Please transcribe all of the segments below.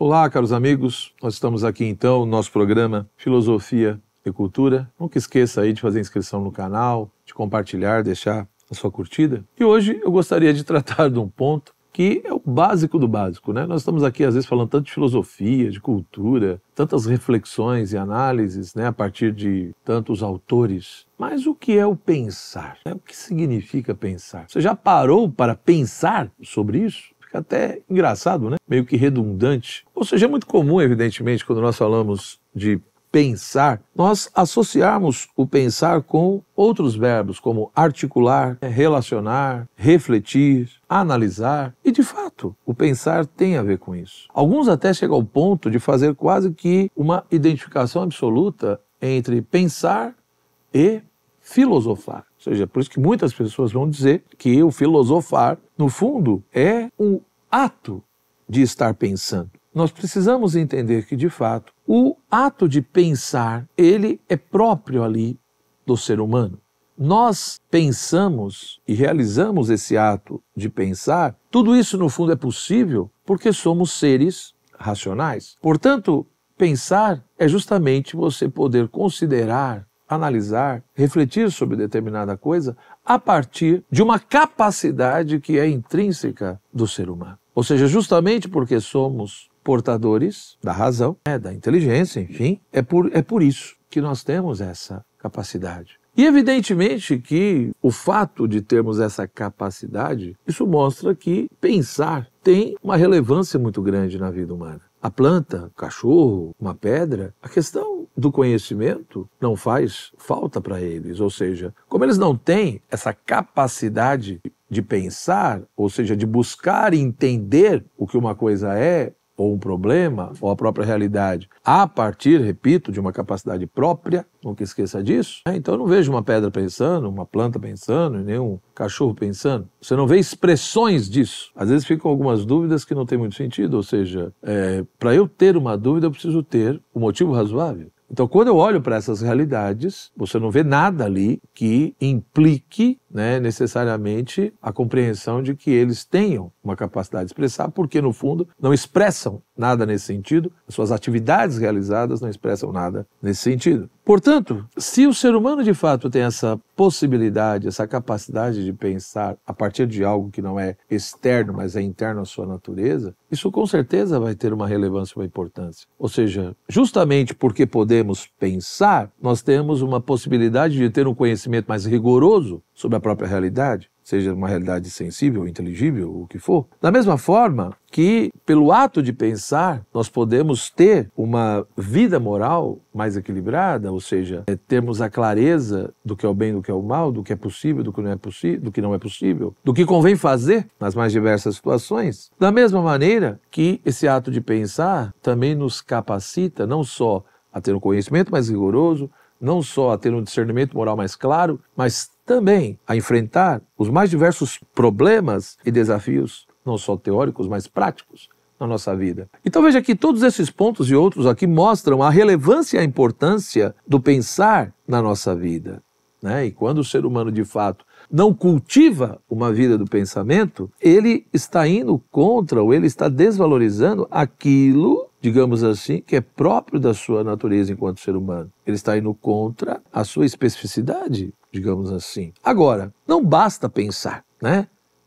Olá, caros amigos, nós estamos aqui então no nosso programa Filosofia e Cultura. Nunca esqueça aí de fazer inscrição no canal, de compartilhar, deixar a sua curtida. E hoje eu gostaria de tratar de um ponto que é o básico do básico, né? Nós estamos aqui às vezes falando tanto de filosofia, de cultura, tantas reflexões e análises, né, a partir de tantos autores. Mas o que é o pensar? O que significa pensar? Você já parou para pensar sobre isso? Fica até engraçado, né? Meio que redundante. Ou seja, é muito comum, evidentemente, quando nós falamos de pensar, nós associarmos o pensar com outros verbos, como articular, relacionar, refletir, analisar. E, de fato, o pensar tem a ver com isso. Alguns até chegam ao ponto de fazer quase que uma identificação absoluta entre pensar e filosofar. Ou seja, por isso que muitas pessoas vão dizer que o filosofar, no fundo, é um ato de estar pensando. Nós precisamos entender que, de fato, o ato de pensar, ele é próprio ali do ser humano. Nós pensamos e realizamos esse ato de pensar, tudo isso, no fundo, é possível porque somos seres racionais. Portanto, pensar é justamente você poder considerar, analisar, refletir sobre determinada coisa a partir de uma capacidade que é intrínseca do ser humano. Ou seja, justamente porque somos portadores da razão, da inteligência, enfim, é por isso que nós temos essa capacidade. E evidentemente que o fato de termos essa capacidade, isso mostra que pensar tem uma relevância muito grande na vida humana. A planta, o cachorro, uma pedra, a questão do conhecimento não faz falta para eles. Ou seja, como eles não têm essa capacidade de pensar, ou seja, de buscar entender o que uma coisa é, ou um problema, ou a própria realidade, a partir, repito, de uma capacidade própria, nunca esqueça disso. Então eu não vejo uma pedra pensando, uma planta pensando, nem um cachorro pensando. Você não vê expressões disso. Às vezes ficam algumas dúvidas que não tem muito sentido, ou seja, para eu ter uma dúvida eu preciso ter um motivo razoável. Então, quando eu olho para essas realidades, você não vê nada ali que implique, necessariamente a compreensão de que eles tenham uma capacidade de expressar, porque, no fundo, não expressam nada nesse sentido, as suas atividades realizadas não expressam nada nesse sentido. Portanto, se o ser humano, de fato, tem essa possibilidade, essa capacidade de pensar a partir de algo que não é externo, mas é interno à sua natureza, isso com certeza vai ter uma relevância, uma importância. Ou seja, justamente porque podemos pensar, nós temos uma possibilidade de ter um conhecimento mais rigoroso sobre a própria realidade, seja uma realidade sensível, inteligível, o que for. Da mesma forma que, pelo ato de pensar, nós podemos ter uma vida moral mais equilibrada, ou seja, termos a clareza do que é o bem, do que é o mal, do que é possível, do que não é possível, do que não é possível, do que convém fazer nas mais diversas situações. Da mesma maneira que esse ato de pensar também nos capacita não só a ter um conhecimento mais rigoroso, não só a ter um discernimento moral mais claro, mas também a enfrentar os mais diversos problemas e desafios, não só teóricos, mas práticos na nossa vida. Então veja que todos esses pontos e outros aqui mostram a relevância e a importância do pensar na nossa vida. E quando o ser humano, de fato, não cultiva uma vida do pensamento, ele está indo contra ou ele está desvalorizando aquilo, digamos assim, que é próprio da sua natureza enquanto ser humano. Ele está indo contra a sua especificidade, digamos assim. Agora, não basta pensar,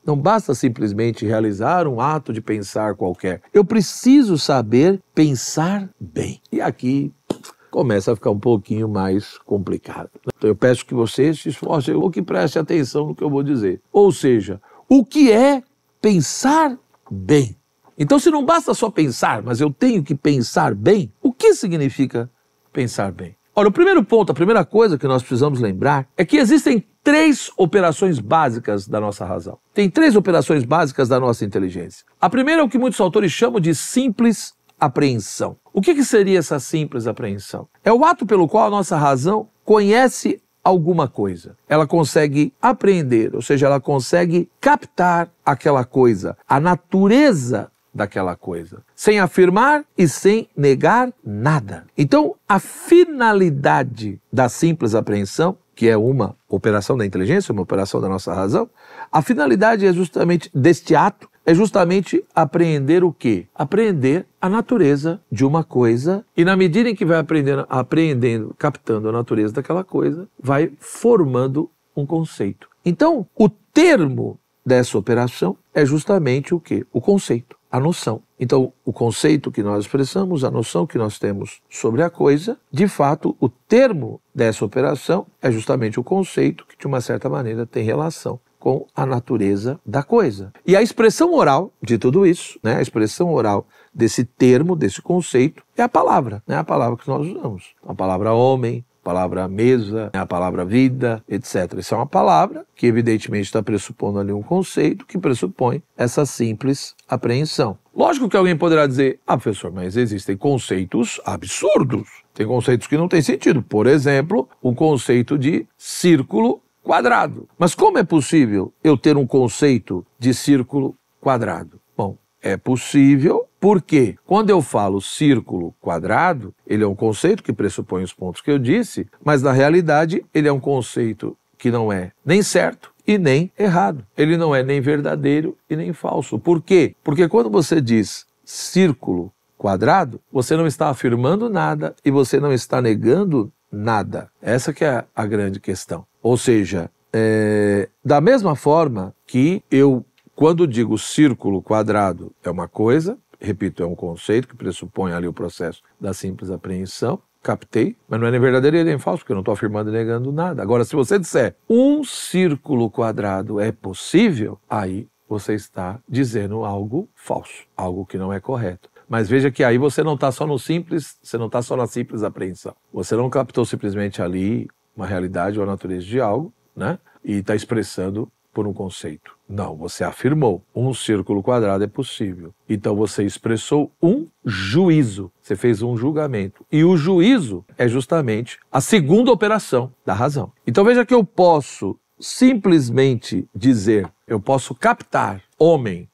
Não basta simplesmente realizar um ato de pensar qualquer. Eu preciso saber pensar bem. E aqui começa a ficar um pouquinho mais complicado. Então eu peço que você se esforce ou que preste atenção no que eu vou dizer. Ou seja, o que é pensar bem? Então, se não basta só pensar, mas eu tenho que pensar bem, o que significa pensar bem? Ora, o primeiro ponto, a primeira coisa que nós precisamos lembrar é que existem 3 operações básicas da nossa razão. Tem 3 operações básicas da nossa inteligência. A primeira é o que muitos autores chamam de simples apreensão. O que seria essa simples apreensão? É o ato pelo qual a nossa razão conhece alguma coisa. Ela consegue apreender, ou seja, ela consegue captar aquela coisa, a natureza daquela coisa, sem afirmar e sem negar nada. Então, a finalidade da simples apreensão, que é uma operação da inteligência, uma operação da nossa razão, a finalidade é justamente deste ato é justamente apreender o quê? Apreender a natureza de uma coisa, e na medida em que vai apreendendo, captando a natureza daquela coisa, vai formando um conceito. Então, o termo dessa operação é justamente o quê? O conceito, a noção. Então, o conceito que nós expressamos, a noção que nós temos sobre a coisa, de fato, o termo dessa operação é justamente o conceito que, de uma certa maneira, tem relação com a natureza da coisa. E a expressão oral de tudo isso, né, a expressão oral desse termo, desse conceito, é a palavra, né, a palavra que nós usamos. A palavra homem, a palavra mesa, a palavra vida, etc. Isso é uma palavra que evidentemente está pressupondo ali um conceito que pressupõe essa simples apreensão. Lógico que alguém poderá dizer, professor, mas existem conceitos absurdos. Tem conceitos que não têm sentido. Por exemplo, o conceito de círculo quadrado. Mas como é possível eu ter um conceito de círculo quadrado? Bom, é possível porque quando eu falo círculo quadrado, ele é um conceito que pressupõe os pontos que eu disse, mas na realidade ele é um conceito que não é nem certo e nem errado. Ele não é nem verdadeiro e nem falso. Por quê? Porque quando você diz círculo quadrado, você não está afirmando nada e você não está negando nada. Essa que é a grande questão. Ou seja, da mesma forma que eu, quando digo círculo quadrado é uma coisa, repito, é um conceito que pressupõe ali o processo da simples apreensão, captei, mas não é nem verdadeiro e nem falso, porque eu não estou afirmando e negando nada. Agora, se você disser um círculo quadrado é possível, aí você está dizendo algo falso, algo que não é correto. Mas veja que aí você não está só no simples, você não está só na simples apreensão. Você não captou simplesmente ali uma realidade ou a natureza de algo, né? E está expressando por um conceito. Não, você afirmou, um círculo quadrado é possível. Então você expressou um juízo, você fez um julgamento. E o juízo é justamente a segunda operação da razão. Então veja que eu posso simplesmente dizer, eu posso captar homem,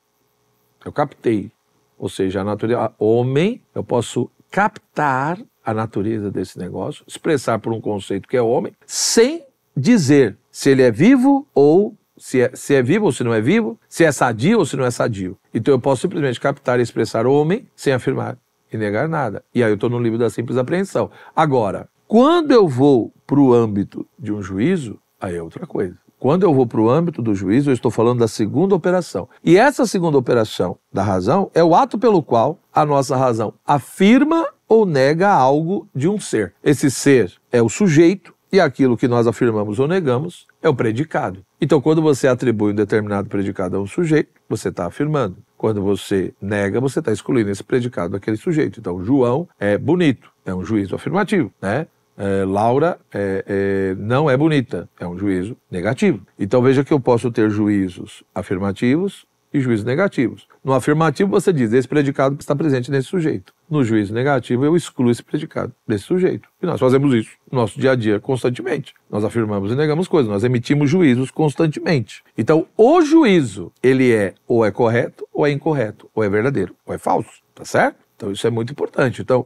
eu captei, ou seja, a natureza, homem, eu posso captar a natureza desse negócio, expressar por um conceito que é homem, sem dizer se ele é vivo ou se é vivo ou se não é vivo, se é sadio ou se não é sadio. Então eu posso simplesmente captar e expressar o homem sem afirmar e negar nada. E aí eu estou no livro da simples apreensão. Agora, quando eu vou para o âmbito de um juízo, aí é outra coisa. Quando eu vou para o âmbito do juízo, eu estou falando da segunda operação. E essa segunda operação da razão é o ato pelo qual a nossa razão afirma ou nega algo de um ser. Esse ser é o sujeito e aquilo que nós afirmamos ou negamos é o predicado. Então, quando você atribui um determinado predicado a um sujeito, você está afirmando. Quando você nega, você está excluindo esse predicado daquele sujeito. Então, João é bonito, é um juízo afirmativo, né? Laura não é bonita, é um juízo negativo. Então veja que eu posso ter juízos afirmativos e juízos negativos. No afirmativo você diz, esse predicado está presente nesse sujeito. No juízo negativo eu excluo esse predicado desse sujeito. E nós fazemos isso no nosso dia a dia constantemente. Nós afirmamos e negamos coisas, nós emitimos juízos constantemente. Então o juízo, ele ou é correto, ou é incorreto, ou é verdadeiro, ou é falso, tá certo? Então isso é muito importante. Então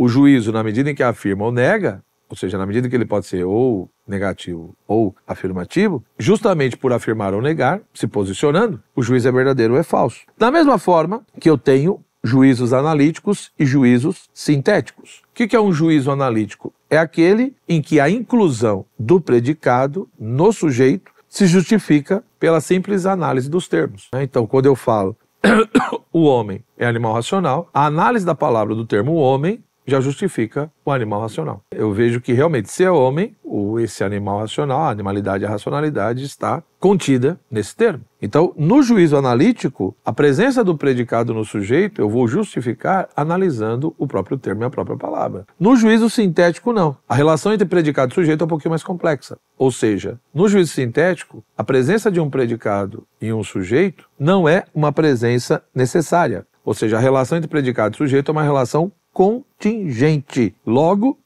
o juízo, na medida em que afirma ou nega, ou seja, na medida em que ele pode ser ou negativo ou afirmativo, justamente por afirmar ou negar, se posicionando, o juízo é verdadeiro ou é falso. Da mesma forma que eu tenho juízos analíticos e juízos sintéticos. O que é um juízo analítico? É aquele em que a inclusão do predicado no sujeito se justifica pela simples análise dos termos. Então, quando eu falo o homem é animal racional, a análise da palavra do termo homem já justifica o animal racional. Eu vejo que realmente se é homem, esse animal racional, a animalidade e a racionalidade está contida nesse termo. Então, no juízo analítico, a presença do predicado no sujeito eu vou justificar analisando o próprio termo e a própria palavra. No juízo sintético, não. A relação entre predicado e sujeito é um pouquinho mais complexa. Ou seja, no juízo sintético, a presença de um predicado e um sujeito não é uma presença necessária. Ou seja, a relação entre predicado e sujeito é uma relação contingente. Logo,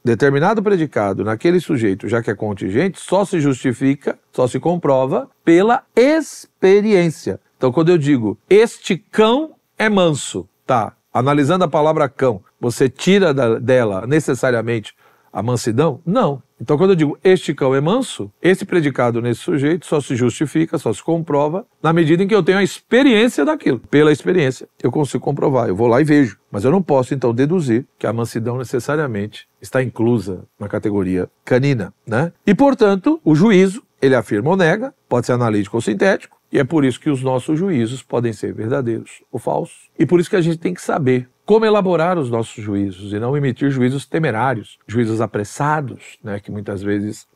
determinado predicado naquele sujeito, já que é contingente, só se justifica, só se comprova pela experiência. Então, quando eu digo, este cão é manso, tá? Analisando a palavra cão, você tira dela necessariamente a mansidão? Não. Então, quando eu digo este cão é manso, esse predicado nesse sujeito só se justifica, só se comprova na medida em que eu tenho a experiência daquilo. Pela experiência, eu consigo comprovar. Eu vou lá e vejo. Mas eu não posso, então, deduzir que a mansidão necessariamente está inclusa na categoria canina, né? E, portanto, o juízo, ele afirma ou nega, pode ser analítico ou sintético, e é por isso que os nossos juízos podem ser verdadeiros ou falsos. E por isso que a gente tem que saber como elaborar os nossos juízos e não emitir juízos temerários, juízos apressados, né, que muitas vezes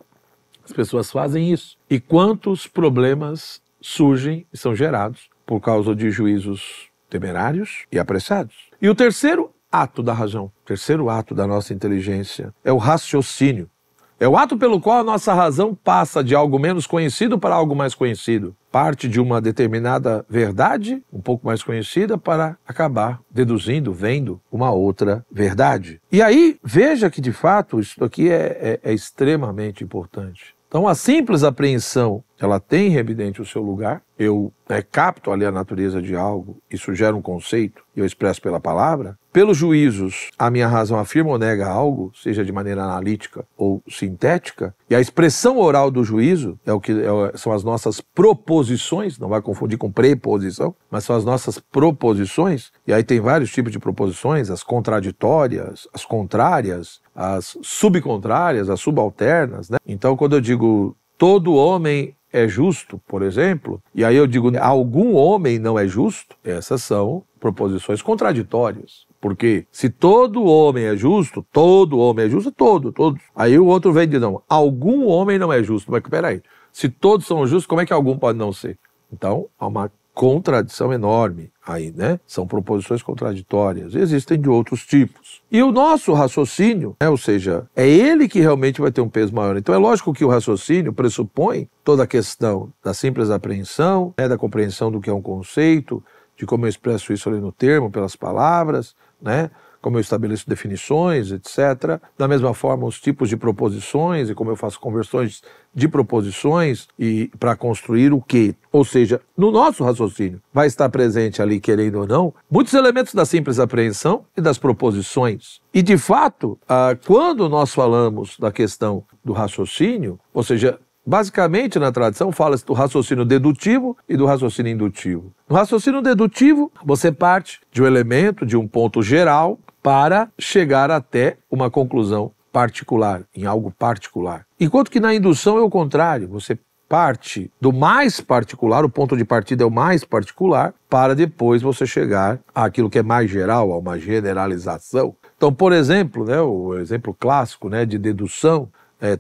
as pessoas fazem isso. E quantos problemas surgem e são gerados por causa de juízos temerários e apressados. E o terceiro ato da razão, o terceiro ato da nossa inteligência é o raciocínio. É o ato pelo qual a nossa razão passa de algo menos conhecido para algo mais conhecido. Parte de uma determinada verdade, um pouco mais conhecida, para acabar deduzindo, vendo uma outra verdade. E aí, veja que de fato isso aqui é extremamente importante. Então, a simples apreensão, ela tem evidente o seu lugar. Eu capto ali a natureza de algo, isso gera um conceito, e eu expresso pela palavra. Pelos juízos, a minha razão afirma ou nega algo, seja de maneira analítica ou sintética, e a expressão oral do juízo são as nossas proposições, não vai confundir com preposição, mas são as nossas proposições, e aí tem vários tipos de proposições, as contraditórias, as contrárias, as subcontrárias, as subalternas, né? Então, quando eu digo todo homem é justo, por exemplo, e aí eu digo algum homem não é justo, essas são proposições contraditórias. Porque se todo homem é justo, todo homem é justo, todos. Aí o outro vem e diz, não, algum homem não é justo. Mas peraí, se todos são justos, como é que algum pode não ser? Então, há uma contradição enorme aí, né? São proposições contraditórias. Existem de outros tipos. E o nosso raciocínio, ou seja, é ele que realmente vai ter um peso maior. Então é lógico que o raciocínio pressupõe toda a questão da simples apreensão, da compreensão do que é um conceito, de como eu expresso isso ali no termo, pelas palavras, né? Como eu estabeleço definições, etc. Da mesma forma, os tipos de proposições e como eu faço conversões de proposições e para construir o quê? Ou seja, no nosso raciocínio vai estar presente ali, querendo ou não, muitos elementos da simples apreensão e das proposições. E, de fato, quando nós falamos da questão do raciocínio, ou seja, basicamente, na tradição, fala-se do raciocínio dedutivo e do raciocínio indutivo. No raciocínio dedutivo, você parte de um elemento, de um ponto geral, para chegar até uma conclusão particular, em algo particular. Enquanto que na indução é o contrário, você parte do mais particular, o ponto de partida é o mais particular, para depois você chegar àquilo que é mais geral, a uma generalização. Então, por exemplo, o exemplo clássico de dedução,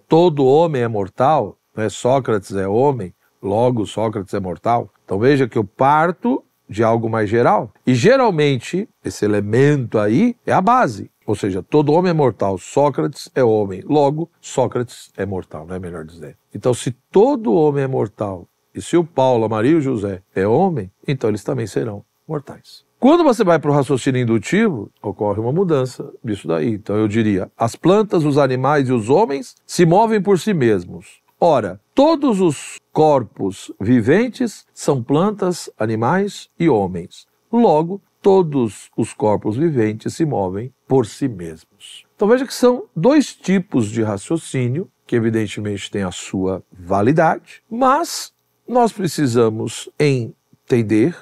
todo homem é mortal, Sócrates é homem, logo Sócrates é mortal. Então veja que eu parto de algo mais geral. E geralmente esse elemento aí é a base. Ou seja, todo homem é mortal, Sócrates é homem, logo Sócrates é mortal, não é melhor dizer. Então se todo homem é mortal e se o Paulo, a Maria e o José é homem, então eles também serão mortais. Quando você vai para o raciocínio indutivo, ocorre uma mudança disso daí. Então eu diria, as plantas, os animais e os homens se movem por si mesmos. Ora, todos os corpos viventes são plantas, animais e homens. Logo, todos os corpos viventes se movem por si mesmos. Então veja que são dois tipos de raciocínio, que evidentemente têm a sua validade, mas nós precisamos entender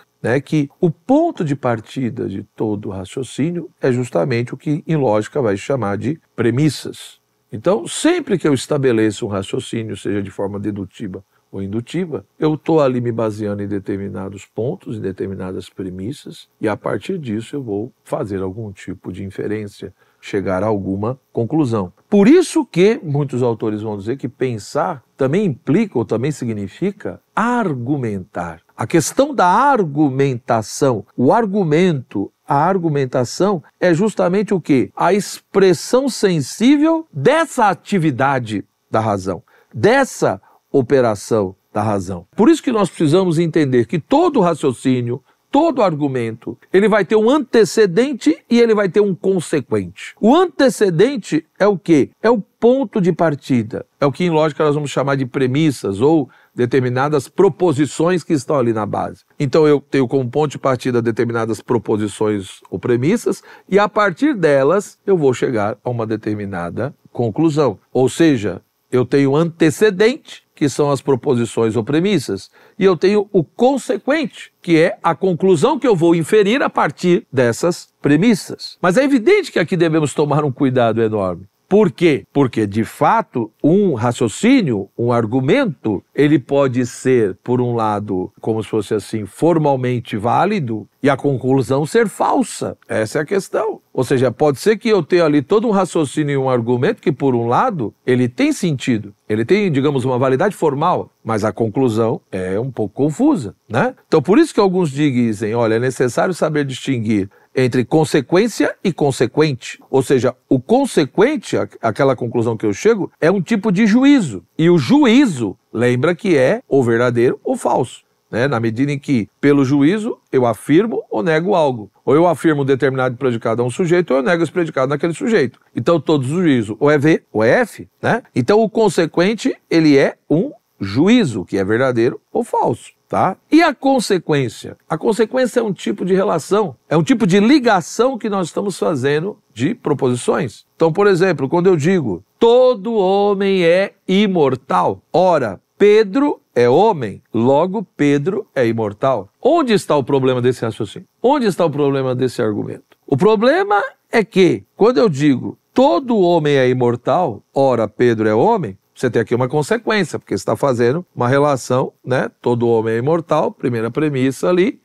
que o ponto de partida de todo o raciocínio é justamente o que em lógica vai chamar de premissas. Então, sempre que eu estabeleço um raciocínio, seja de forma dedutiva ou indutiva, eu estou ali me baseando em determinados pontos, em determinadas premissas, e a partir disso eu vou fazer algum tipo de inferência, chegar a alguma conclusão. Por isso que muitos autores vão dizer que pensar também implica ou também significa argumentar. A questão da argumentação, o argumento, a argumentação é justamente o quê? A expressão sensível dessa atividade da razão, dessa operação da razão. Por isso que nós precisamos entender que todo raciocínio, todo argumento, ele vai ter um antecedente e ele vai ter um consequente. O antecedente é o quê? É o ponto de partida. É o que em lógica nós vamos chamar de premissas ou determinadas proposições que estão ali na base. Então eu tenho como ponto de partida determinadas proposições ou premissas e a partir delas eu vou chegar a uma determinada conclusão. Ou seja, eu tenho antecedente, que são as proposições ou premissas, e eu tenho o consequente, que é a conclusão que eu vou inferir a partir dessas premissas. Mas é evidente que aqui devemos tomar um cuidado enorme. Por quê? Porque, de fato, um raciocínio, um argumento, ele pode ser, por um lado, como se fosse assim, formalmente válido, e a conclusão ser falsa. Essa é a questão. Ou seja, pode ser que eu tenha ali todo um raciocínio e um argumento que, por um lado, ele tem sentido. Ele tem, digamos, uma validade formal, mas a conclusão é um pouco confusa, né? Então, por isso que alguns dizem, olha, é necessário saber distinguir entre consequência e consequente. Ou seja, o consequente, aquela conclusão que eu chego, é um tipo de juízo. E o juízo, lembra que é ou verdadeiro ou falso. Né? Na medida em que, pelo juízo, eu afirmo ou nego algo. Ou eu afirmo um determinado predicado a um sujeito, ou eu nego esse predicado naquele sujeito. Então, todo juízo ou é V ou é F. Né? Então, o consequente, ele é um juízo, que é verdadeiro ou falso. Tá? E a consequência? A consequência é um tipo de relação, é um tipo de ligação que nós estamos fazendo de proposições. Então, por exemplo, quando eu digo, todo homem é imortal, ora, Pedro é homem, logo Pedro é imortal. Onde está o problema desse raciocínio? Onde está o problema desse argumento? O problema é que, quando eu digo, todo homem é imortal, ora, Pedro é homem, você tem aqui uma consequência, porque você está fazendo uma relação, né? Todo homem é imortal, primeira premissa ali,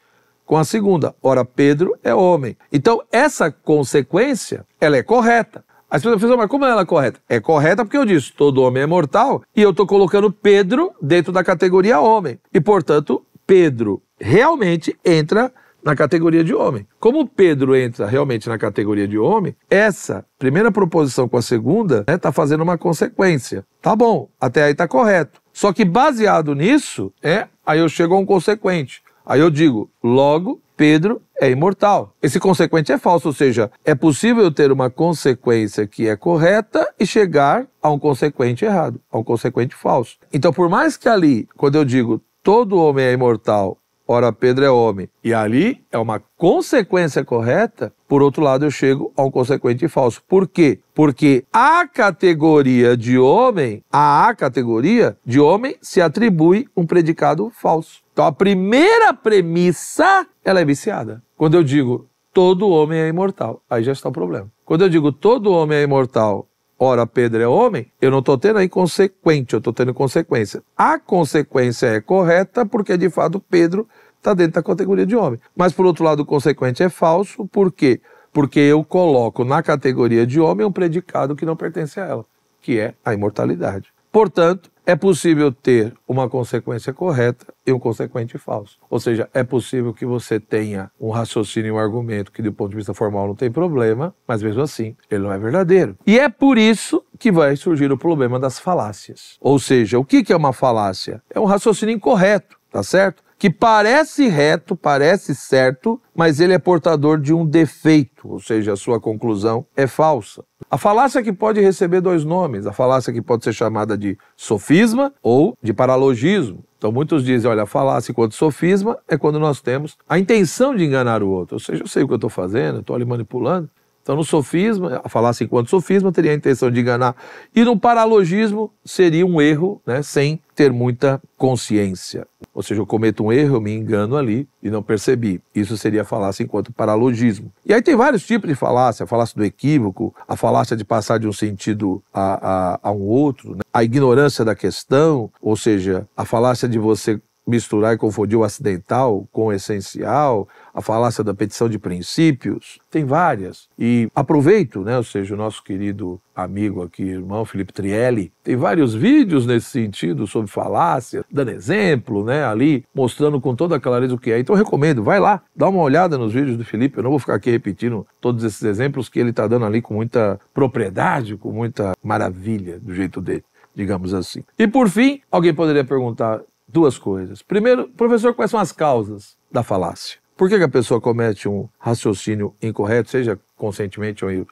com a segunda. Ora, Pedro é homem. Então, essa consequência, ela é correta. Aí você pensa, mas como ela é correta? É correta porque eu disse, todo homem é mortal, e eu estou colocando Pedro dentro da categoria homem. E, portanto, Pedro realmente entra na categoria de homem. Como Pedro entra realmente na categoria de homem, essa primeira proposição com a segunda está fazendo uma consequência. Tá bom, até aí está correto. Só que baseado nisso, aí eu chego a um consequente. Aí eu digo, logo, Pedro é imortal. Esse consequente é falso, ou seja, é possível eu ter uma consequência que é correta e chegar a um consequente errado, a um consequente falso. Então, por mais que ali, quando eu digo todo homem é imortal, ora, Pedro é homem, e ali é uma consequência correta, por outro lado eu chego a um consequente falso. Por quê? Porque a categoria de homem se atribui um predicado falso. Então a primeira premissa, ela é viciada. Quando eu digo todo homem é imortal, aí já está o problema. Quando eu digo todo homem é imortal, ora, Pedro é homem, eu não estou tendo aí consequente, eu estou tendo consequência. A consequência é correta porque, de fato, Pedro está dentro da categoria de homem. Mas, por outro lado, o consequente é falso, por quê? Porque eu coloco na categoria de homem um predicado que não pertence a ela, que é a imortalidade. Portanto, é possível ter uma consequência correta e um consequente falso. Ou seja, é possível que você tenha um raciocínio e um argumento que, do ponto de vista formal, não tem problema, mas mesmo assim, ele não é verdadeiro. E é por isso que vai surgir o problema das falácias. Ou seja, o que é uma falácia? É um raciocínio incorreto, tá certo? Que parece reto, parece certo, mas ele é portador de um defeito, ou seja, a sua conclusão é falsa. A falácia que pode receber dois nomes, a falácia que pode ser chamada de sofisma ou de paralogismo. Então muitos dizem, olha, a falácia enquanto sofisma é quando nós temos a intenção de enganar o outro, ou seja, eu sei o que eu estou fazendo, eu estou ali manipulando. Então, no sofisma, a falácia enquanto sofisma teria a intenção de enganar. E no paralogismo seria um erro, né, sem ter muita consciência. Ou seja, eu cometo um erro, eu me engano ali e não percebi. Isso seria a falácia enquanto paralogismo. E aí tem vários tipos de falácia. A falácia do equívoco, a falácia de passar de um sentido a um outro, né? A ignorância da questão, ou seja, a falácia de você misturar e confundir o acidental com o essencial, a falácia da petição de princípios, tem várias. E aproveito, né, ou seja, o nosso querido amigo aqui, irmão Felipe Trielli, tem vários vídeos nesse sentido sobre falácia, dando exemplo, né, ali, mostrando com toda a clareza o que é. Então eu recomendo, vai lá, dá uma olhada nos vídeos do Felipe, eu não vou ficar aqui repetindo todos esses exemplos que ele está dando ali com muita propriedade, com muita maravilha do jeito dele, digamos assim. E por fim, alguém poderia perguntar duas coisas. Primeiro, professor, quais são as causas da falácia? Por que a pessoa comete um raciocínio incorreto, seja conscientemente ou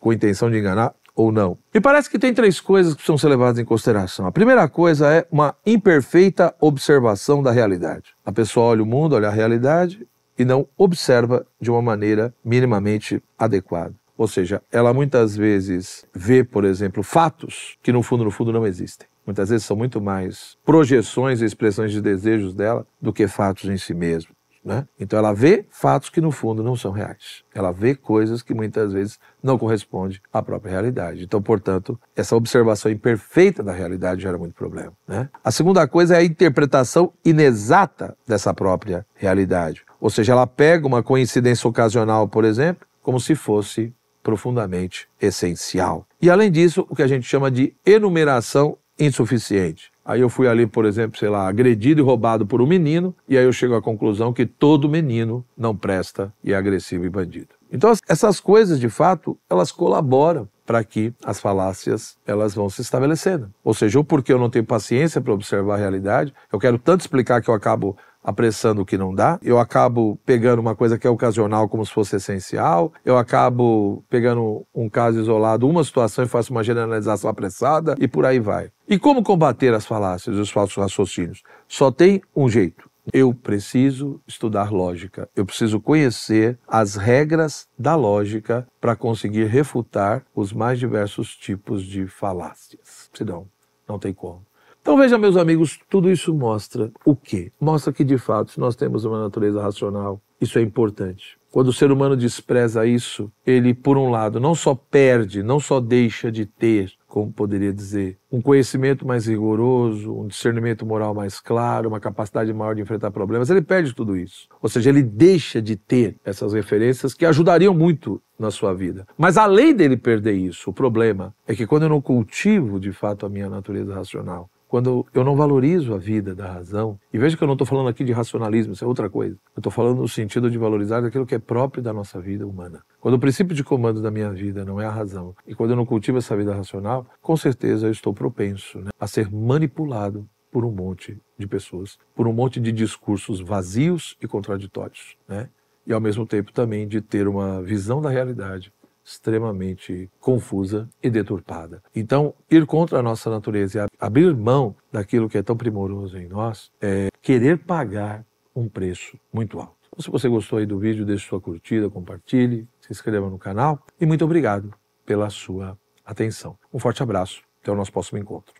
com intenção de enganar ou não? E parece que tem três coisas que precisam ser levadas em consideração. A primeira coisa é uma imperfeita observação da realidade. A pessoa olha o mundo, olha a realidade e não observa de uma maneira minimamente adequada. Ou seja, ela muitas vezes vê, por exemplo, fatos que no fundo não existem. Muitas vezes são muito mais projeções e expressões de desejos dela do que fatos em si mesmos, né? Então ela vê fatos que no fundo não são reais. Ela vê coisas que muitas vezes não correspondem à própria realidade. Então, portanto, essa observação imperfeita da realidade gera muito problema, né? A segunda coisa é a interpretação inexata dessa própria realidade. Ou seja, ela pega uma coincidência ocasional, por exemplo, como se fosse profundamente essencial. E além disso, o que a gente chama de enumeração insuficiente. Aí eu fui ali, por exemplo, sei lá, agredido e roubado por um menino, e aí eu chego à conclusão que todo menino não presta e é agressivo e bandido. Então essas coisas, de fato, elas colaboram para que as falácias elas vão se estabelecendo. Ou seja, ou porque eu não tenho paciência para observar a realidade, eu quero tanto explicar que eu acabo apressando o que não dá, eu acabo pegando uma coisa que é ocasional como se fosse essencial, eu acabo pegando um caso isolado, uma situação e faço uma generalização apressada e por aí vai. E como combater as falácias e os falsos raciocínios? Só tem um jeito. Eu preciso estudar lógica, eu preciso conhecer as regras da lógica para conseguir refutar os mais diversos tipos de falácias. Senão, não tem como. Então veja, meus amigos, tudo isso mostra o quê? Mostra que, de fato, se nós temos uma natureza racional, isso é importante. Quando o ser humano despreza isso, ele, por um lado, não só perde, não só deixa de ter, como poderia dizer, um conhecimento mais rigoroso, um discernimento moral mais claro, uma capacidade maior de enfrentar problemas, ele perde tudo isso. Ou seja, ele deixa de ter essas referências que ajudariam muito na sua vida. Mas além dele perder isso, o problema é que quando eu não cultivo, de fato, a minha natureza racional, quando eu não valorizo a vida da razão, e veja que eu não estou falando aqui de racionalismo, isso é outra coisa. Eu estou falando no sentido de valorizar aquilo que é próprio da nossa vida humana. Quando o princípio de comando da minha vida não é a razão, e quando eu não cultivo essa vida racional, com certeza eu estou propenso, né, a ser manipulado por um monte de pessoas, por um monte de discursos vazios e contraditórios, né? E ao mesmo tempo também de ter uma visão da realidade extremamente confusa e deturpada. Então, ir contra a nossa natureza e abrir mão daquilo que é tão primoroso em nós é querer pagar um preço muito alto. Então, se você gostou aí do vídeo, deixe sua curtida, compartilhe, se inscreva no canal e muito obrigado pela sua atenção. Um forte abraço, até o nosso próximo encontro.